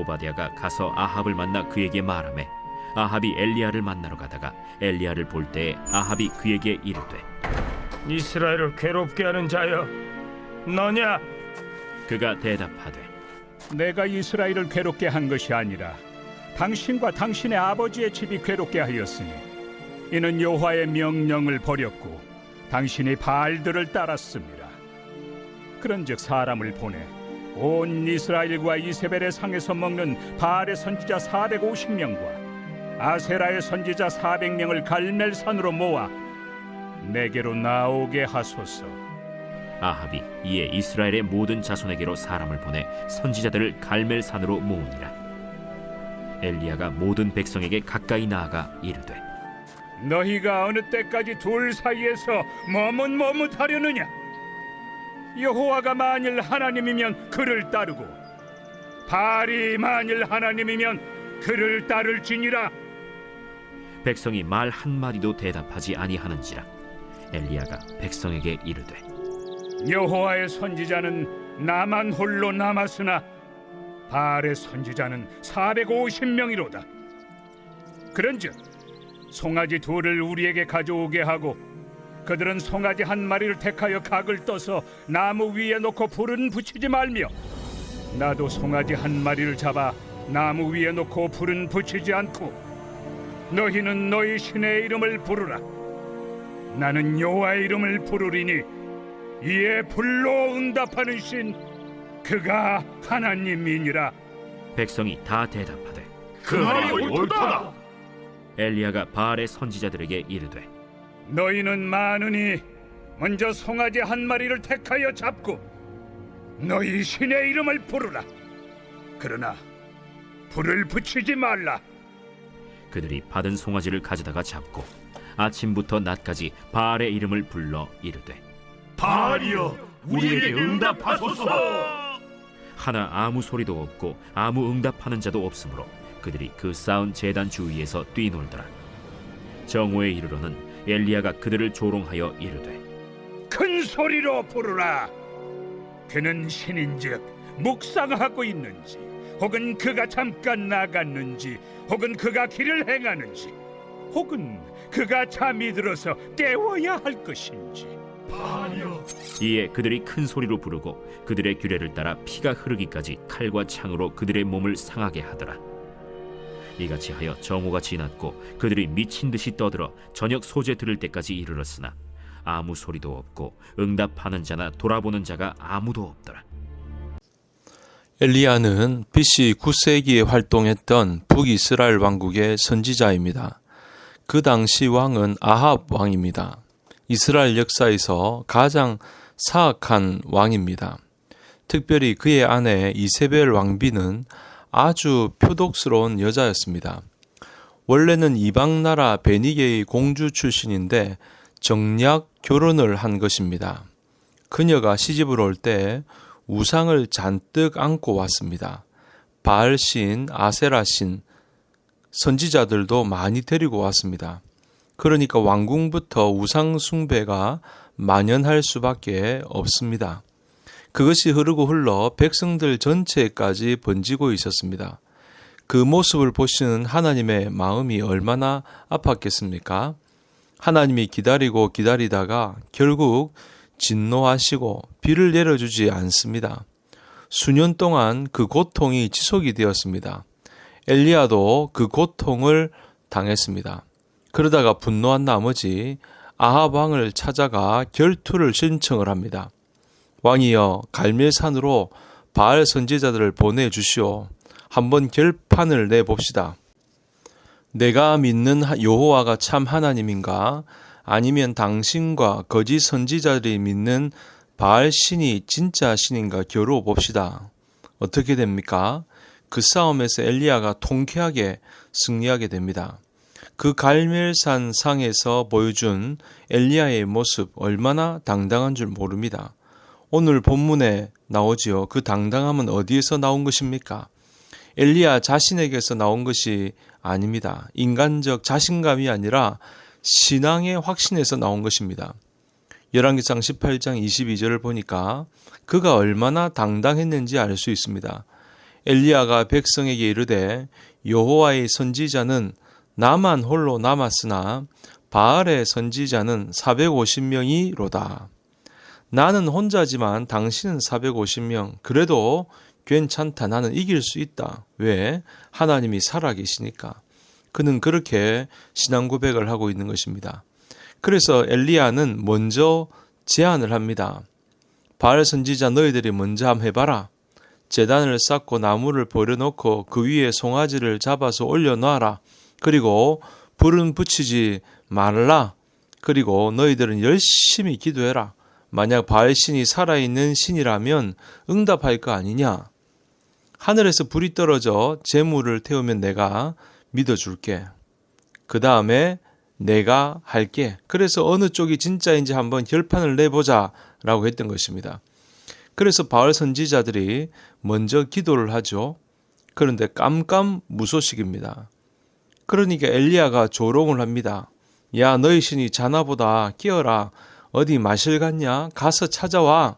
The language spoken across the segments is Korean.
오바댜가 가서 아합을 만나 그에게 말하매 아합이 엘리야를 만나러 가다가 엘리야를 볼 때에 아합이 그에게 이르되 이스라엘을 괴롭게 하는 자여 너냐? 그가 대답하되 내가 이스라엘을 괴롭게 한 것이 아니라 당신과 당신의 아버지의 집이 괴롭게 하였으니 이는 여호와의 명령을 버렸고 당신이 바알들을 따랐습니다. 그런즉 사람을 보내 온 이스라엘과 이세벨의 상에서 먹는 바알의 선지자 450명과 아세라의 선지자 400명을 갈멜산으로 모아 내게로 나오게 하소서. 아합이 이에 이스라엘의 모든 자손에게로 사람을 보내 선지자들을 갈멜산으로 모으니라. 엘리야가 모든 백성에게 가까이 나아가 이르되 너희가 어느 때까지 둘 사이에서 머뭇머뭇하려느냐? 여호와가 만일 하나님이면 그를 따르고 바알이 만일 하나님이면 그를 따를지니라. 백성이 말 한마디도 대답하지 아니하는지라. 엘리야가 백성에게 이르되 여호와의 선지자는 나만 홀로 남았으나 바알의 선지자는 450명이로다. 그런즉 송아지 둘을 우리에게 가져오게 하고 그들은 송아지 한 마리를 택하여 각을 떠서 나무 위에 놓고 불은 붙이지 말며 나도 송아지 한 마리를 잡아 나무 위에 놓고 불은 붙이지 않고 너희는 너희 신의 이름을 부르라. 나는 여호와의 이름을 부르리니 이에 불로 응답하는 신 그가 하나님이니라. 백성이 다 대답하되 그 말이 옳도다. 엘리야가 바알의 선지자들에게 이르되 너희는 많으니 먼저 송아지 한 마리를 택하여 잡고 너희 신의 이름을 부르라. 그러나 불을 붙이지 말라. 그들이 받은 송아지를 가져다가 잡고 아침부터 낮까지 바알의 이름을 불러 이르되 바알이여 우리에게 응답하소서. 하나 아무 소리도 없고 아무 응답하는 자도 없으므로 그들이 그 쌓은 제단 주위에서 뛰놀더라. 정오에 이르러는 엘리야가 그들을 조롱하여 이르되 큰 소리로 부르라. 그는 신인즉 묵상하고 있는지 혹은 그가 잠깐 나갔는지 혹은 그가 길을 행하는지 혹은 그가 잠이 들어서 깨워야 할 것인지. 바알이여 이에 그들이 큰 소리로 부르고 그들의 규례를 따라 피가 흐르기까지 칼과 창으로 그들의 몸을 상하게 하더라. 이같이 하여 정오가 지났고 그들이 미친 듯이 떠들어 저녁 소재 들을 때까지 이르렀으나 아무 소리도 없고 응답하는 자나 돌아보는 자가 아무도 없더라. 엘리야는 BC 9세기에 활동했던 북이스라엘 왕국의 선지자입니다. 그 당시 왕은 아합 왕입니다. 이스라엘 역사에서 가장 사악한 왕입니다. 특별히 그의 아내 이세벨 왕비는 아주 표독스러운 여자였습니다. 원래는 이방 나라 베니게의 공주 출신인데 정략 결혼을 한 것입니다. 그녀가 시집을 올 때 우상을 잔뜩 안고 왔습니다. 바알신, 아세라신, 선지자들도 많이 데리고 왔습니다. 그러니까 왕궁부터 우상 숭배가 만연할 수밖에 없습니다. 그것이 흐르고 흘러 백성들 전체까지 번지고 있었습니다. 그 모습을 보시는 하나님의 마음이 얼마나 아팠겠습니까? 하나님이 기다리고 기다리다가 결국 진노하시고 비를 내려주지 않습니다. 수년 동안 그 고통이 지속이 되었습니다. 엘리야도 그 고통을 당했습니다. 그러다가 분노한 나머지 아합 왕을 찾아가 결투를 신청을 합니다. 왕이여 갈멜산으로 바알 선지자들을 보내주시오. 한번 결판을 내봅시다. 내가 믿는 여호와가 참 하나님인가 아니면 당신과 거짓 선지자들이 믿는 바알 신이 진짜 신인가 겨루어 봅시다. 어떻게 됩니까? 그 싸움에서 엘리야가 통쾌하게 승리하게 됩니다. 그 갈멜산 상에서 보여준 엘리야의 모습 얼마나 당당한 줄 모릅니다. 오늘 본문에 나오지요. 그 당당함은 어디에서 나온 것입니까? 엘리야 자신에게서 나온 것이 아닙니다. 인간적 자신감이 아니라 신앙의 확신에서 나온 것입니다. 열왕기상 18장 22절을 보니까 그가 얼마나 당당했는지 알 수 있습니다. 엘리야가 백성에게 이르되 여호와의 선지자는 나만 홀로 남았으나 바알의 선지자는 450명이로다. 나는 혼자지만 당신은 450명. 그래도 괜찮다. 나는 이길 수 있다. 왜? 하나님이 살아계시니까. 그는 그렇게 신앙 고백을 하고 있는 것입니다. 그래서 엘리야는 먼저 제안을 합니다. 바알 선지자 너희들이 먼저 한번 해봐라. 제단을 쌓고 나무를 버려놓고 그 위에 송아지를 잡아서 올려놔라. 그리고 불은 붙이지 말라. 그리고 너희들은 열심히 기도해라. 만약 바알 신이 살아있는 신이라면 응답할 거 아니냐. 하늘에서 불이 떨어져 재물을 태우면 내가 믿어줄게. 그 다음에 내가 할게. 그래서 어느 쪽이 진짜인지 한번 결판을 내보자 라고 했던 것입니다. 그래서 바알 선지자들이 먼저 기도를 하죠. 그런데 깜깜무소식입니다. 그러니까 엘리야가 조롱을 합니다. 야, 너희 신이 자나보다 끼어라. 어디 마실 갔냐? 가서 찾아와.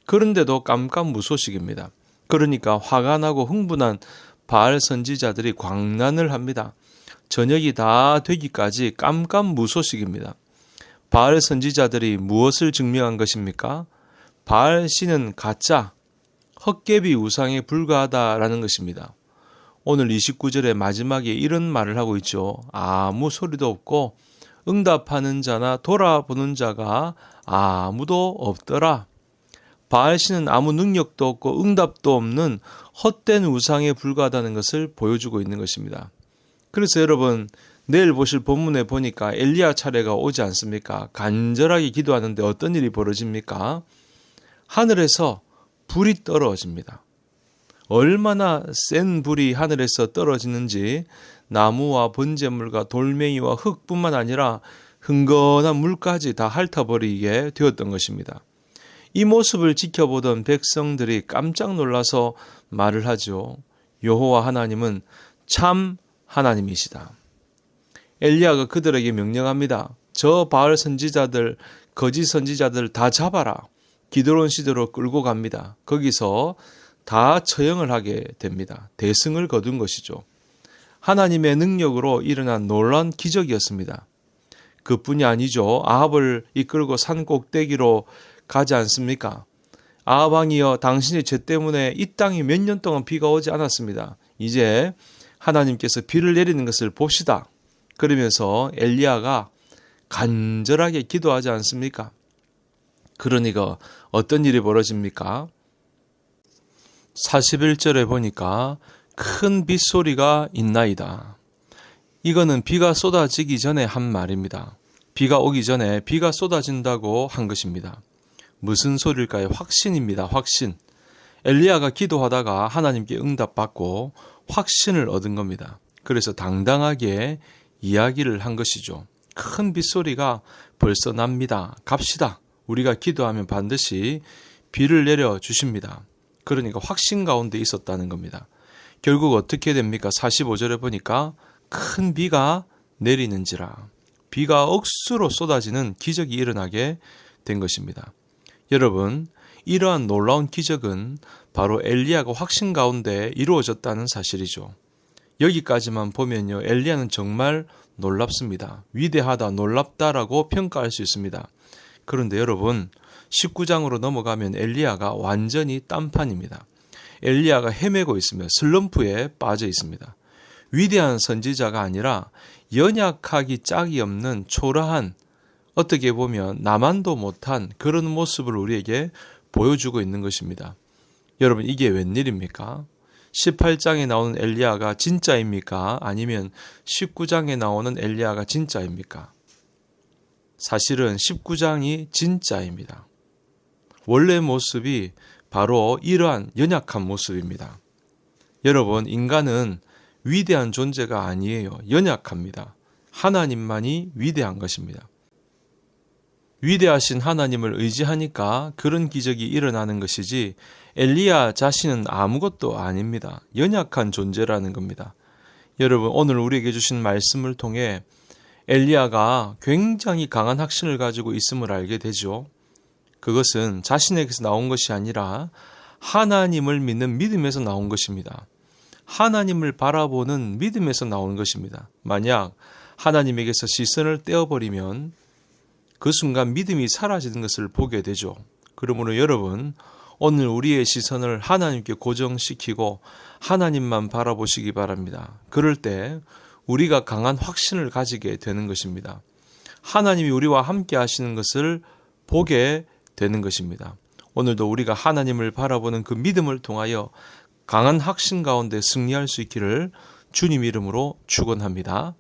그런데도 깜깜무소식입니다. 그러니까 화가 나고 흥분한 바알 선지자들이 광난을 합니다. 저녁이 다 되기까지 깜깜무소식입니다. 바알 선지자들이 무엇을 증명한 것입니까? 바알 신은 가짜, 헛개비 우상에 불과하다라는 것입니다. 오늘 29절의 마지막에 이런 말을 하고 있죠. 아무 소리도 없고 응답하는 자나 돌아보는 자가 아무도 없더라. 바알 신은 아무 능력도 없고 응답도 없는 헛된 우상에 불과하다는 것을 보여주고 있는 것입니다. 그래서 여러분, 내일 보실 본문에 보니까 엘리야 차례가 오지 않습니까? 간절하게 기도하는데 어떤 일이 벌어집니까? 하늘에서 불이 떨어집니다. 얼마나 센 불이 하늘에서 떨어지는지 나무와 번제물과 돌멩이와 흙뿐만 아니라 흥건한 물까지 다 핥아버리게 되었던 것입니다. 이 모습을 지켜보던 백성들이 깜짝 놀라서 말을 하죠. 여호와 하나님은 참 하나님이시다. 엘리야가 그들에게 명령합니다. 저 바알 선지자들, 거짓 선지자들 다 잡아라. 기드론 시대로 끌고 갑니다. 거기서 다 처형을 하게 됩니다. 대승을 거둔 것이죠. 하나님의 능력으로 일어난 놀라운 기적이었습니다. 그뿐이 아니죠. 아합을 이끌고 산 꼭대기로 가지 않습니까? 아합 왕이여, 당신의 죄 때문에 이 땅에 몇 년 동안 비가 오지 않았습니다. 이제 하나님께서 비를 내리는 것을 봅시다. 그러면서 엘리야가 간절하게 기도하지 않습니까? 그러니까 어떤 일이 벌어집니까? 41절에 보니까 큰 빗소리가 있나이다. 이거는 비가 쏟아지기 전에 한 말입니다. 비가 오기 전에 비가 쏟아진다고 한 것입니다. 무슨 소리일까요? 확신입니다. 확신. 엘리야가 기도하다가 하나님께 응답받고 확신을 얻은 겁니다. 그래서 당당하게 이야기를 한 것이죠. 큰 빗소리가 벌써 납니다. 갑시다. 우리가 기도하면 반드시 비를 내려 주십니다. 그러니까 확신 가운데 있었다는 겁니다. 결국 어떻게 됩니까? 45절에 보니까 큰 비가 내리는지라. 비가 억수로 쏟아지는 기적이 일어나게 된 것입니다. 여러분, 이러한 놀라운 기적은 바로 엘리야가 확신 가운데 이루어졌다는 사실이죠. 여기까지만 보면요, 엘리야는 정말 놀랍습니다. 위대하다, 놀랍다라고 평가할 수 있습니다. 그런데 여러분, 19장으로 넘어가면 엘리야가 완전히 딴판입니다. 엘리야가 헤매고 있으며 슬럼프에 빠져 있습니다. 위대한 선지자가 아니라 연약하기 짝이 없는 초라한, 어떻게 보면 나만도 못한 그런 모습을 우리에게 보여주고 있는 것입니다. 여러분, 이게 웬일입니까? 18장에 나오는 엘리야가 진짜입니까? 아니면 19장에 나오는 엘리야가 진짜입니까? 사실은 19장이 진짜입니다. 원래 모습이 바로 이러한 연약한 모습입니다. 여러분, 인간은 위대한 존재가 아니에요. 연약합니다. 하나님만이 위대한 것입니다. 위대하신 하나님을 의지하니까 그런 기적이 일어나는 것이지 엘리야 자신은 아무것도 아닙니다. 연약한 존재라는 겁니다. 여러분, 오늘 우리에게 주신 말씀을 통해 엘리야가 굉장히 강한 확신을 가지고 있음을 알게 되죠. 그것은 자신에게서 나온 것이 아니라 하나님을 믿는 믿음에서 나온 것입니다. 하나님을 바라보는 믿음에서 나오는 것입니다. 만약 하나님에게서 시선을 떼어버리면 그 순간 믿음이 사라지는 것을 보게 되죠. 그러므로 여러분, 오늘 우리의 시선을 하나님께 고정시키고 하나님만 바라보시기 바랍니다. 그럴 때 우리가 강한 확신을 가지게 되는 것입니다. 하나님이 우리와 함께 하시는 것을 보게 되는 것입니다. 오늘도 우리가 하나님을 바라보는 그 믿음을 통하여 강한 확신 가운데 승리할 수 있기를 주님 이름으로 축원합니다.